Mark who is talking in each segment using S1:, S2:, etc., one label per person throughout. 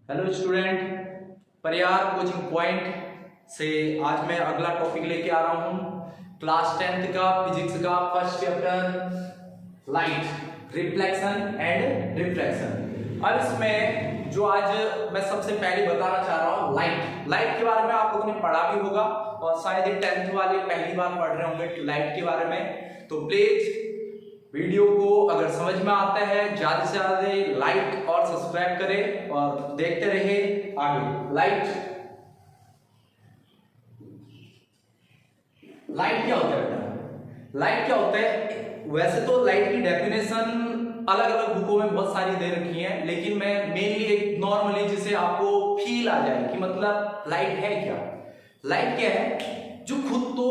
S1: Hello student, परिहार coaching point से आज मैं अगला टॉपिक लेके आ रहा हूँ क्लास 10th का फिजिक्स का first chapter light, reflection and refraction. अब इसमें जो आज मैं सबसे पहले बताना चाह रहा हूँ लाइट के बारे में आप लोगों ने पढ़ा भी होगा और शायद ही 10th वाले पहली बार पढ़ रहे होंगे लाइट के बारे में। तो प्लीज वीडियो को अगर समझ में आता है ज्यादा से ज्यादा लाइक और सब्सक्राइब करें और देखते रहे आगे। लाइट क्या होता है बेटा? लाइट क्या होता है? वैसे तो लाइट की डेफिनेशन अलग अलग बुकों में बहुत सारी दे रखी है, लेकिन मैं मेनली एक नॉर्मली जिसे आपको फील आ जाए कि मतलब लाइट है क्या। लाइट क्या है? जो खुद तो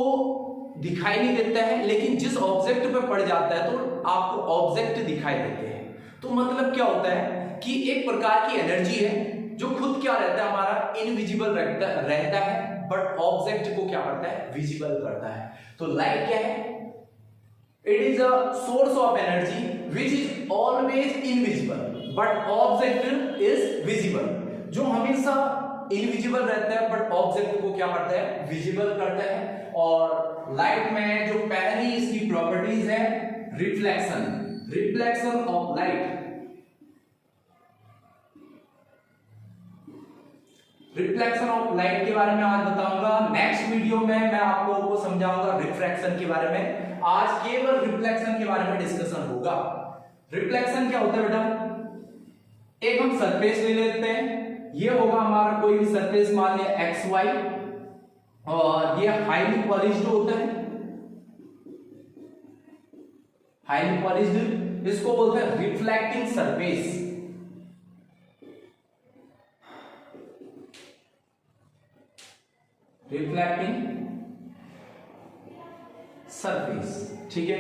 S1: दिखाई नहीं देता है लेकिन जिस ऑब्जेक्ट पे पड़ जाता है तो आपको ऑब्जेक्ट दिखाई देते हैं। तो मतलब क्या होता है कि एक प्रकार की एनर्जी है जो खुद क्या रहता है, हमारा इनविजिबल रहता है, बट ऑब्जेक्ट को क्या करता है, विजिबल करता है। तो लाइट क्या है? It is a source of energy which is always invisible but object is visible. जो हमेशा इनविजिबल रहता है बट ऑब्जेक्ट को क्या करता है, विजिबल करता है। और लाइट में जो पहली इसकी प्रॉपर्टीज है reflection of light. Reflection of light के बारे में आज बताऊंगा। नेक्स्ट वीडियो में मैं आप लोगों को समझाऊंगा रिफ्रैक्शन के बारे में। आज केवल रिफ्लेक्शन के बारे में डिस्कशन होगा। रिफ्लेक्शन क्या होता है बेटा? एक हम सरफेस ले लेते हैं, ये होगा हमारा कोई भी सरफेस, मान लिया एक्स वाई, और ये हाईली पॉलिश्ड होता है, हाईली पॉलिश्ड, इसको बोलते हैं रिफ्लेक्टिंग सरफेस। रिफ्लेक्टिंग सरफेस, ठीक है।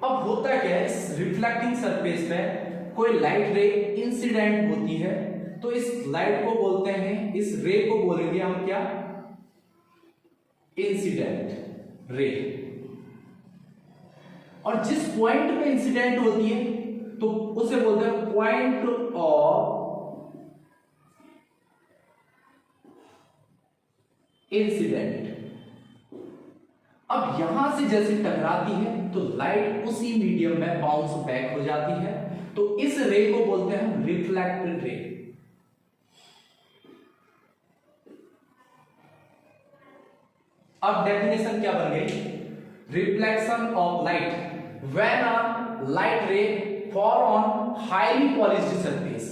S1: अब होता क्या है, इस रिफ्लेक्टिंग सरफेस में कोई लाइट रे इंसिडेंट होती है, तो इस लाइट को बोलते हैं, इस रे को बोलेंगे हम क्या, इंसिडेंट रे। और जिस पॉइंट पे इंसिडेंट होती है तो उसे बोलते हैं पॉइंट ऑफ इंसिडेंट। अब यहां से जैसे टकराती है तो लाइट उसी मीडियम में बाउंस बैक हो जाती है, तो इस रे को बोलते हैं रिफ्लेक्टेड रे। अब डेफिनेशन क्या बन गई? Reflection of light when a light ray fall on highly polished surface,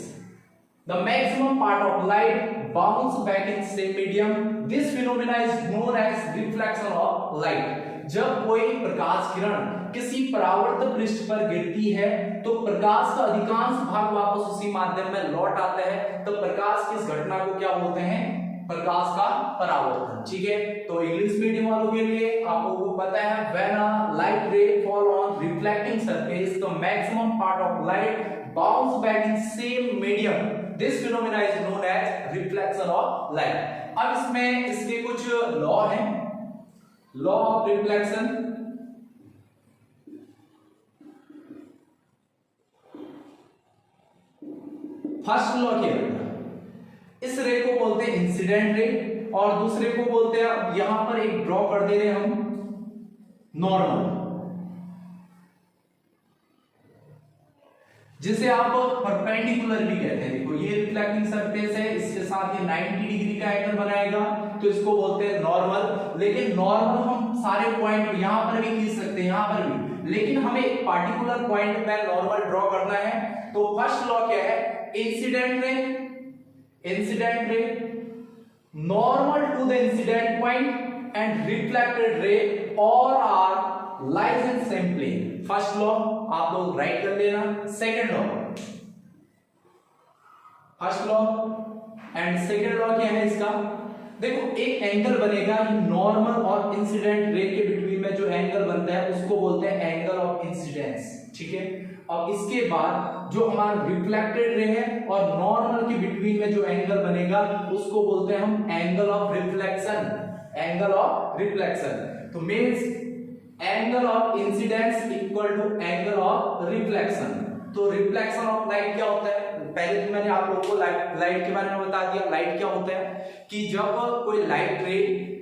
S1: the maximum part of light bounce back in same medium. This phenomena is known as reflection of light. जब कोई प्रकाश किरण किसी परावर्त पृष्ठ पर गिरती है तो प्रकाश का अधिकांश भाग वापस उसी माध्यम में लौट आता है, तो प्रकाश की इस घटना को क्या बोलते हैं, प्रकाश का परावर्तन। ठीक है, तो इंग्लिश मीडियम वालों के लिए आप लोगों को पता है, when a light ray fall on reflecting surface, the maximum part of light bounce back in same medium. This phenomena is known as reflection of light. अब इसमें इसके कुछ लॉ हैं, law of reflection. First law क्या है? इस रे को बोलते हैं इंसिडेंट रे और दूसरे को बोलते हैं, यहां पर एक ड्रॉ कर दे रहे हैं हम, नॉर्मल, जिसे आप परपेंडिकुलर भी कहते हैं। देखो ये रिफ्लेक्टिंग सरफेस है, इसके साथ ये 90 डिग्री का एंगल बनाएगा, तो इसको बोलते हैं नॉर्मल। लेकिन नॉर्मल हम सारे पॉइंट यहां पर भी खींच सकते हैं, यहां पर भी, लेकिन हमें एक पार्टिकुलर पॉइंट में नॉर्मल ड्रॉ करना है। तो फर्स्ट लॉ क्या है? Incident ray normal to the incident point and reflected ray all are lies in same plane. First law आप लोग राइट कर लेना। Second law, first law and second law क्या है इसका? देखो एक एंगल बनेगा, नॉर्मल और इंसिडेंट रे के बिटवीन में जो एंगल बनता है उसको बोलते हैं एंगल ऑफ इंसिडेंस। ठीक है, अब इसके बाद जो हमारा रिफ्लेक्टेड रे है और नॉर्मल के बिटवीन में जो एंगल बनेगा उसको बोलते हैं हम angle of reflection, angle of reflection. तो means angle of incidence equal to angle of reflection. तो रिफ्लेक्शन ऑफ लाइट क्या होता है? पहले तो मैंने आप लोगों को लाइट के बारे में बता दिया। लाइट क्या होता है कि जब कोई लाइट रे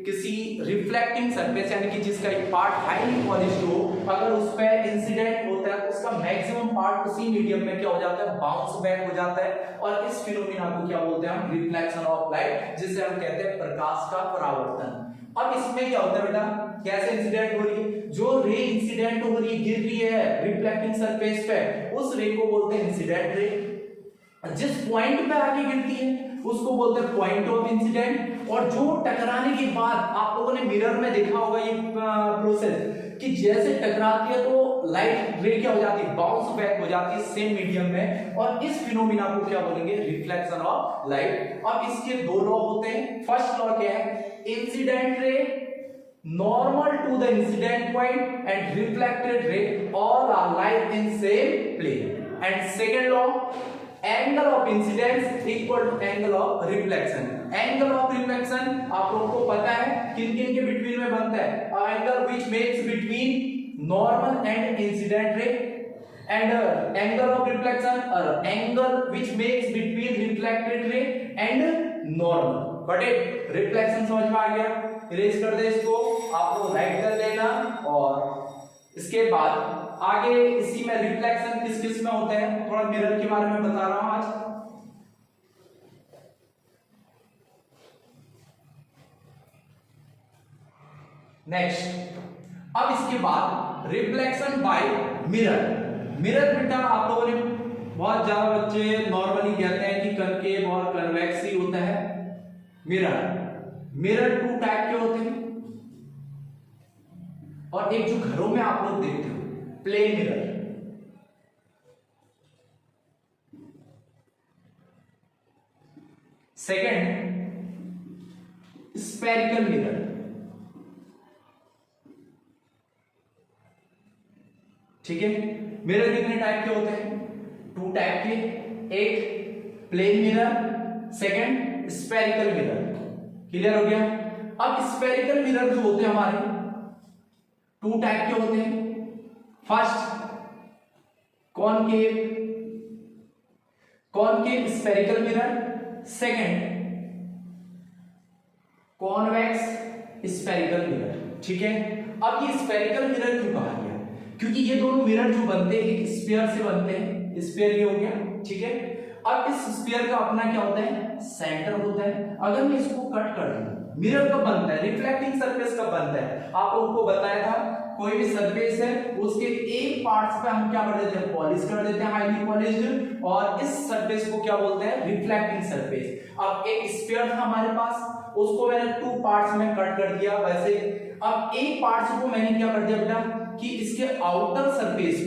S1: किसी रिफ्लेक्टिंग सरफेस यानी कि जिसका एक पार्ट हाईली पॉलिश्ड हो, अगर उस पर इंसिडेंट होता है तो उसका मैक्सिमम पार्ट उसी मीडियम में क्या हो जाता है, बाउंस बैक हो जाता है। और इस फिनोमिना को क्या बोलते हैं हम, रिफ्लेक्शन ऑफ लाइट, जिसे हम कहते हैं प्रकाश का परावर्तन। अब इसमें क्या होता है बेटा, कैसे इंसिडेंट हो रही है, जो रे इंसिडेंट हो रही है, गिर रही है रिफ्लेक्टिंग सरफेस पे, उस रे को बोलते हैं इंसिडेंट रे। जिस पॉइंट पे आके गिरती है उसको बोलते हैं पॉइंट ऑफ इंसिडेंट। और जो टकराने के बाद आप लोगों ने मिरर में देखा होगा ये प्रोसेस कि जैसे टकराती है तो लाइट रे क्या हो जाती है, बाउंस बैक हो जाती है सेम मीडियम में। और इस फिनोमिना को क्या बोलेंगे, रिफ्लेक्शन ऑफ लाइट। अब इसके दो लॉ होते हैं। फर्स्ट लॉ क्या है, incident ray normal to the incident point and reflected ray all are light in same plane. And second law, angle of incidence equal to angle of reflection. Angle of reflection आप लोगों को पता है किन किन के बिटवीन में बनता है, angle which makes between normal and incident ray, and angle of reflection angle which makes between reflected ray and normal. Got it? Reflection समझ में आ गया, इरेज कर दे इसको, आप लोग राइट कर देना। और इसके बाद आगे इसी में रिफ्लेक्शन किस किस में होते हैं, थोड़ा मिरर के बारे में बता रहा हूं आज। नेक्स्ट, अब इसके बाद रिफ्लेक्शन बाय मिरर। मिरर बेटा आप लोगों ने बहुत ज्यादा बच्चे नॉर्मली कहते हैं कि कनकेव और कन्वेक्स ही होता है। मिरर टू टाइप के होते हैं, और एक जो घरों में आप लोग देखते हो plane mirror, second spherical mirror, ठीक है। मिरर कितने टाइप के होते हैं, टू टाइप के, एक plane mirror, second spherical mirror. Clear हो गया। अब स्फेरिकल मिरर जो होते हैं हमारे टू टाइप के होते हैं। First concave spherical mirror, second convex spherical mirror, ठीक है। अब ये स्फेरिकल मिरर क्यों कहा गया, क्योंकि ये दोनों मिरर जो बनते हैं एक स्फीयर से बनते हैं। स्फीयर ये हो गया, ठीक है। अब इस स्फीयर का अपना क्या होता है, सेंटर होता है। अगर मैं इसको कट कर दूं, मिरर कब बनता है, रिफ्लेक्टिंग सरफेस कब बनता है, आप लोगों को बताया था। कोई भी सरफेस है उसके एक पार्ट्स पे हम क्या कर देते हैं, पॉलिश कर देते हैं, हाईली पॉलिश्ड, और इस सरफेस को क्या बोलते हैं, रिफ्लेक्टिंग सरफेस। अब एक स्फीयर था हमारे पास, उसको मैंने टू पार्ट्स में कट कर दिया वैसे। अब एक पार्ट्स को मैंने क्या कर दिया बेटा कि इसके आउटर सरफेस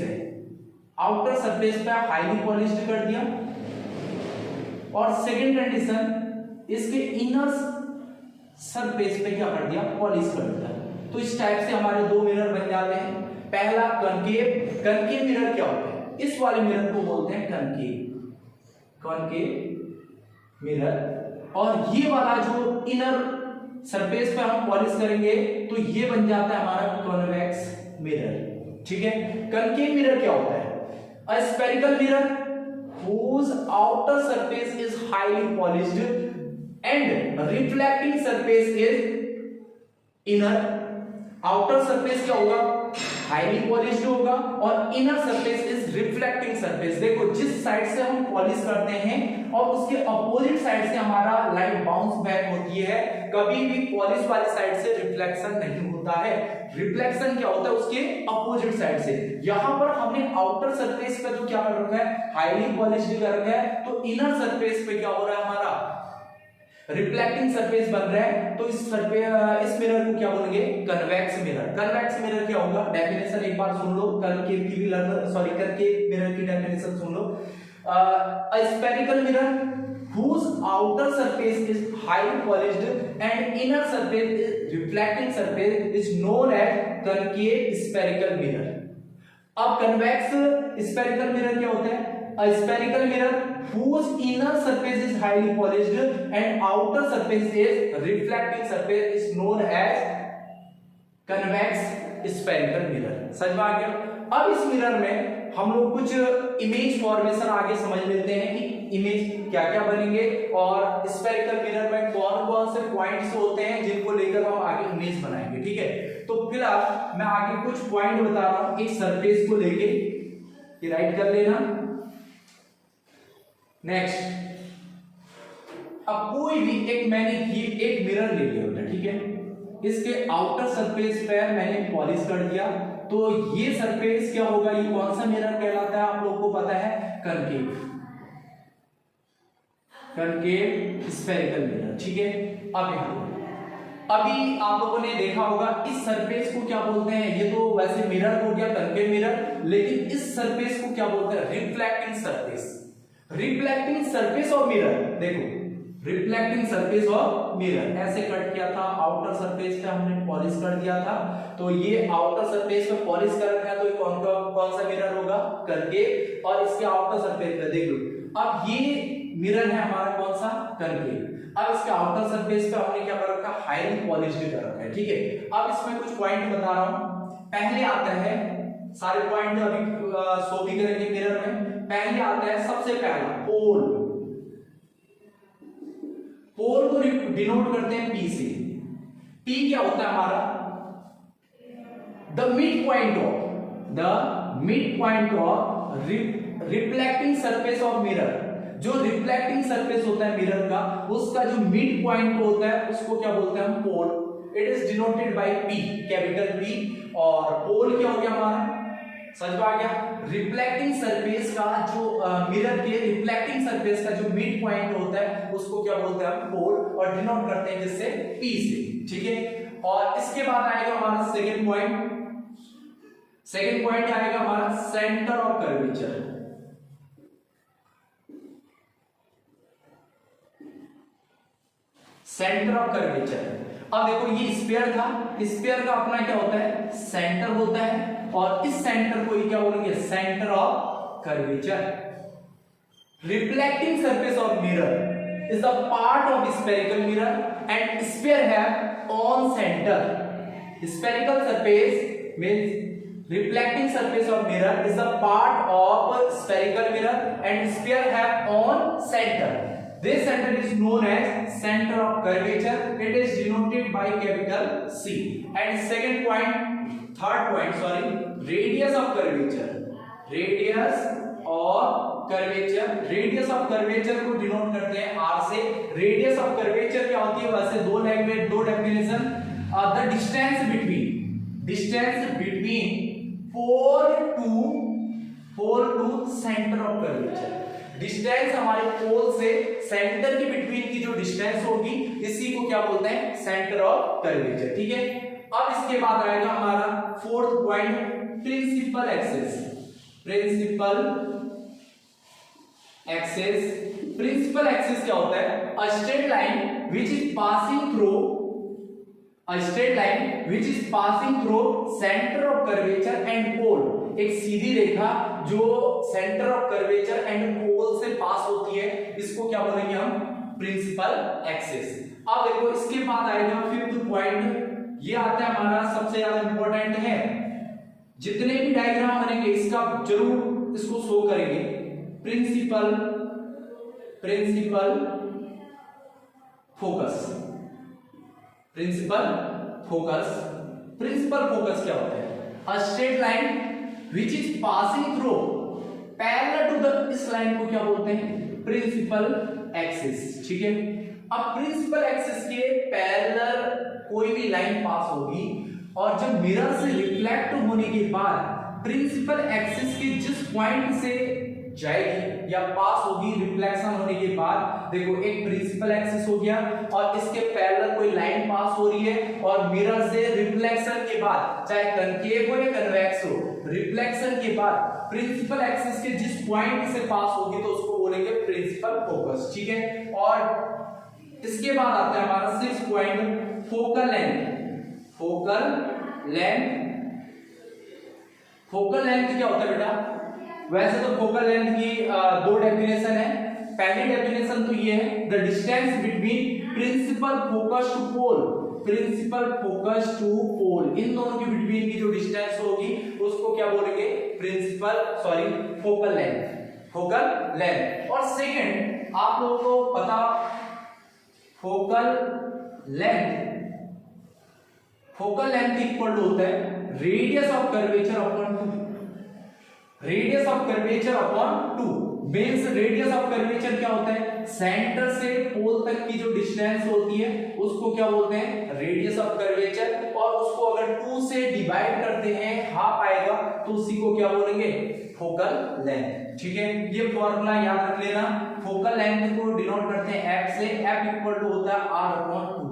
S1: पे हाईली पॉलिश्ड कर दिया, और सेकंड कंडीशन इसके इनर सरफेस पे क्या कर दिया, पॉलिश कर दिया। तो इस टाइप से हमारे दो मिरर बन जाते हैं। पहला कनकेव मिरर क्या होता है, इस वाले मिरर को बोलते हैं कनकेव मिरर। और ये वाला जो इनर सरफेस पे हम पॉलिश करेंगे तो ये बन जाता है हमारा कॉन्वेक्स मिरर, ठीक है। कनकेव मिरर क्या होता है, a spherical mirror whose outer surface is highly polished and reflecting surface is inner। outer surface क्या होगा, हाईली पॉलिश्ड होगा, और inner surface is reflecting surface. देखो जिस साइड से हम पॉलिश करते हैं और उसके अपोजिट साइड से हमारा लाइट बाउंस बैक होती है, कभी भी पॉलिश वाली साइड से रिफ्लेक्शन नहीं होता है। रिफ्लेक्शन क्या होता है, उसके अपोजिट साइड से। यहां पर हमने आउटर सरफेस पे तो क्या कर रखा है, हाईली पॉलिश्ड कर रखा है, तो इनर सरफेस पे क्या हो रहा है, हमारा रिफ्लेक्टिंग सरफेस बन रहा है। तो इस मिरर को क्या बोलेंगे, कन्वेक्स मिरर। कन्वेक्स मिरर क्या होगा, डेफिनेशन एक बार सुन लो, कनकेव की भी कनकेव मिरर की definition soon low. A spherical mirror whose outer surface is highly polished and inner surface is reflecting surface is known as concave spherical mirror। अब convex spherical mirror क्या होता है, a spherical mirror whose inner surface is highly polished and outer surface is reflecting surface is known as convex spherical mirror। समझ में आ गया। अब इस mirror में हम लोग कुछ इमेज फॉर्मेशन आगे समझ लेते हैं कि इमेज क्या क्या बनेंगे और स्फेरिकल मिरर में कौन कौन से पॉइंट्स होते हैं जिनको लेकर हम आगे इमेज बनाएंगे। ठीक है, तो फिलहाल मैं आगे कुछ पॉइंट बता रहा हूं एक सरफेस को लेके, ये राइट कर लेना। नेक्स्ट, अब कोई भी मैंने एक मिरर ले लिया होता है, ठीक है, इसके आउटर सरफेस पे मैंने पॉलिश कर दिया, तो ये सरफेस क्या होगा, ये कौन सा मिरर कहलाता है आप लोगों को पता है, कनकेव स्फेरिकल मिरर। ठीक है, अभी आप लोगों ने देखा होगा इस सरफेस को क्या बोलते हैं, ये तो वैसे मिरर हो गया कनकेव मिरर, लेकिन इस सरफेस को क्या बोलते हैं, reflecting surface. Reflecting surface of mirror, देखो रिफ्लेक्टिंग सरफेस ऑफ मिरर ऐसे कट किया था, आउटर सरफेस पे हमने पॉलिश कर दिया था, तो ये आउटर सरफेस पे पॉलिश कर रखा है, तो ये कौन सा मिरर होगा, कनकेव, और इसके आउटर सरफेस पे देख लो, अब ये मिरर है हमारा कौन सा, कनकेव। अब इसके आउटर सरफेस पे हमने क्या कर रखा, हाईली पॉलिश कर रखा है। ठीक है, अब इसमें कुछ पॉइंट बता रहा हूं, पहले आता है, सारे पॉइंट अभी शो भी करेंगे मिरर में, पहले आता है सबसे पहला पोल। पोल को डिनोट करते हैं पी से। पी क्या होता है हमारा, the mid point of reflecting surface of mirror. जो रिफ्लेक्टिंग सरफेस होता है मिरर का, उसका जो मिड पॉइंट होता है उसको क्या बोलते हैं हम, pole. It is denoted by P, capital P. और पोल क्या हो गया हमारा, समझ में आ गया, रिफ्लेक्टिंग सरफेस का जो मिरर के रिफ्लेक्टिंग सरफेस का जो मिड पॉइंट होता है उसको क्या बोलते हैं हम, पोल, और डिनोट करते हैं जिससे पी से। ठीक है, और इसके बाद आएगा हमारा सेकंड पॉइंट। सेकंड पॉइंट आएगा हमारा centre of curvature. Centre of curvature, अब देखो ये स्फीयर था, स्फीयर का अपना क्या होता है, सेंटर होता है, और इस सेंटर को क्या बोलेंगे, centre of curvature. Reflecting surface of mirror is the part of spherical mirror and sphere have on centre. Spherical surface means reflecting surface of mirror is the part of spherical mirror and sphere have on centre. This center is known as center of curvature. It is denoted by capital C. And second point, third point, sorry, radius of curvature. Radius of curvature. Radius of curvature को denote करते हैं R से. Radius of curvature क्या होती है? वैसे दो definition. The distance between pole to center of curvature. Distance हमारे पोल से सेंटर के बिटवीन की जो डिस्टेंस होगी इसी को क्या बोलते हैं, सेंटर ऑफ कर्वेचर। ठीक है, अब इसके बाद आएगा हमारा fourth point, principal axis. Principal axis क्या होता है, a straight line which is passing through centre of curvature and pole. एक सीधी रेखा जो centre of curvature and pole से पास होती है, इसको क्या बोलेंगे हम, प्रिंसिपल एक्सिस। अब देखो इसके बाद आएगा फिफ्थ पॉइंट, ये आता है हमारा सबसे ज्यादा इंपॉर्टेंट है, जितने भी डायग्राम बनेंगे इसका जरूर इसको शो करेंगे, प्रिंसिपल फोकस। प्रिंसिपल फोकस क्या होता है, a straight line which is passing through parallel to the, इस लाइन को क्या बोलते हैं, प्रिंसिपल एक्सिस। ठीक है, अब प्रिंसिपल एक्सिस के पैरेलल कोई भी लाइन पास होगी और जब मिरर से रिफ्लेक्ट होने के बाद प्रिंसिपल एक्सिस के जिस पॉइंट से जाएगी या पास होगी रिफ्लेक्शन होने के बाद, देखो एक प्रिंसिपल एक्सिस हो गया और इसके पैरेलल कोई लाइन पास हो रही है और मिरर से रिफ्लेक्शन के बाद, चाहे कनकेव हो या कन्वेक्स हो, रिफ्लेक्शन के बाद प्रिंसिपल एक्सिस के जिस पॉइंट से पास होगी तो उसको बोलेंगे प्रिंसिपल फोकस। ठीक है, और इसके बाद आता है हमारा सिक्स्थ पॉइंट, फोकल लेंथ क्या होता है बेटा, वैसे तो फोकल लेंथ की दो डेफिनेशन है। पहली डेफिनेशन तो ये है, the distance between principal focus to pole principal focus to pole, इन दोनों के बिटवीन की जो डिस्टेंस होगी उसको क्या बोलेंगे, फोकल लेंथ। और सेकंड आप लोगों को पता, फोकल लेंथ इक्वल टू होता है radius of curvature upon 2। Radius of curvature upon 2 means radius of curvature क्या होता है, सेंटर से पोल तक की जो डिस्टेंस होती है उसको क्या बोलते हैं, रेडियस ऑफ कर्वेचर। और उसको अगर 2 से डिवाइड करते हैं हाफ आएगा तो उसी को क्या बोलेंगे, फोकल लेंथ। ठीक है, ये फॉर्मूला याद रख लेना। फोकल लेंथ को डिनोट करते हैं F से, F इक्वल टू होता है R/2।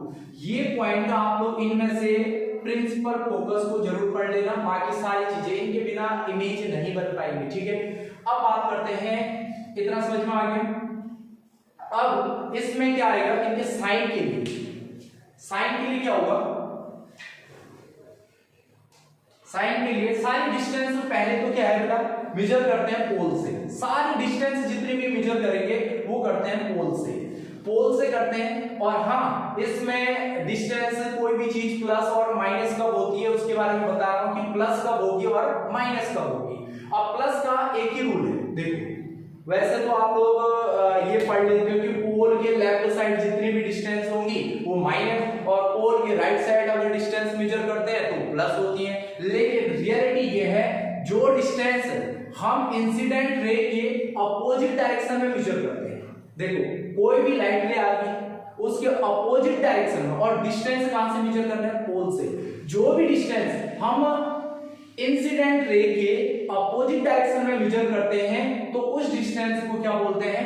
S1: ये पॉइंट आप लोग इनमें से प्रिंसिपल फोकस को जरूर पढ़ लेना, बाकी सारी चीजें इनके बिना इमेज नहीं बन पाएंगी। ठीक है, अब बात करते हैं, इतना समझ में आ गया। अब इसमें क्या आएगा, इनके साइन के लिए क्या होगा, साइन के लिए सारी डिस्टेंस पहले तो क्या है बेटा, मेजर करते हैं पोल से। सारी डिस्टेंस जितनी भी मेजर करेंगे वो करते हैं पोल से करते हैं। और हाँ, इसमें डिस्टेंस कोई भी चीज प्लस और माइनस कब होती है उसके बारे में बता रहा हूं कि प्लस कब होगी और माइनस कब होगी। अब प्लस का एक ही रूल है, देखो वैसे तो आप लोग ये पढ़ लेते हो कि पोल के लेफ्ट साइड जितनी भी डिस्टेंस होंगी वो माइनस, और पोल के राइट साइड अगर डिस्टेंस मेजर करते हैं तो प्लस होती है। लेकिन रियलिटी ये है, जो डिस्टेंस हम इंसिडेंट रे के अपोजिट डायरेक्शन में मेजर करते हैं, देखो कोई भी लाइट रे आ गई उसके अपोजिट डायरेक्शन में, और डिस्टेंस कहां से मेजर करना है, पोल से। जो भी डिस्टेंस हम इंसिडेंट रे के अपोजिट डायरेक्शन में मेजर करते हैं तो उस डिस्टेंस को क्या बोलते हैं,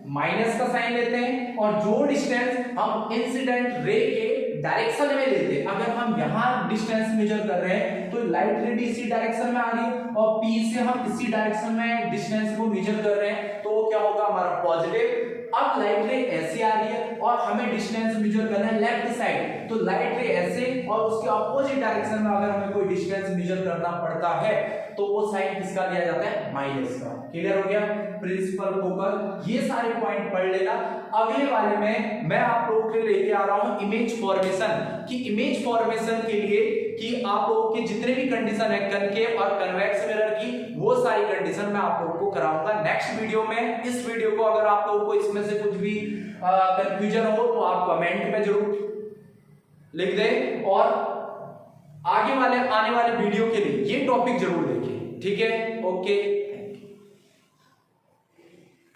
S1: माइनस का साइन लेते हैं। और जो डिस्टेंस हम इंसिडेंट रे के डायरेक्शन में लेते हैं, अगर हम यहां डिस्टेंस मेजर कर रहे हैं तो लाइट रे भी इसी डायरेक्शन में आ रही है और पी से हम इसी डायरेक्शन में डिस्टेंस को मेजर कर रहे हैं, तो क्या होगा हमारा पॉजिटिव। अब लाइट रे ऐसे आ रही है और हमें डिस्टेंस मेजर करना है लेफ्ट साइड, तो लाइट रे ऐसे और उसके अपोजिट डायरेक्शन में अगर हमें कोई डिस्टेंस मेजर करना पड़ता है तो वो साइन किसका लिया जाता है, माइनस का। क्लियर हो गया, प्रिंसिपल फोकस, ये सारे पॉइंट पढ़ लेना। अगले वाले में मैं आप लोगों के लिए लेके आ रहा हूं इमेज फॉर्मेशन, कि इमेज फॉर्मेशन के लिए कि आप लोगों के जितने भी कंडीशन है कनकेव और कन्वेक्स मिरर की, वो सारी कंडीशन मैं आप लोगों को कराऊंगा नेक्स्ट वीडियो में। इस वीडियो को अगर आप लोगों को इसमें से कुछ भी कंफ्यूजन हो तो आप कमेंट में जरूर लिख दें, और आगे वाले आने वाले वीडियो के लिए ये टॉपिक जरूर देखें। ठीक है, ओके।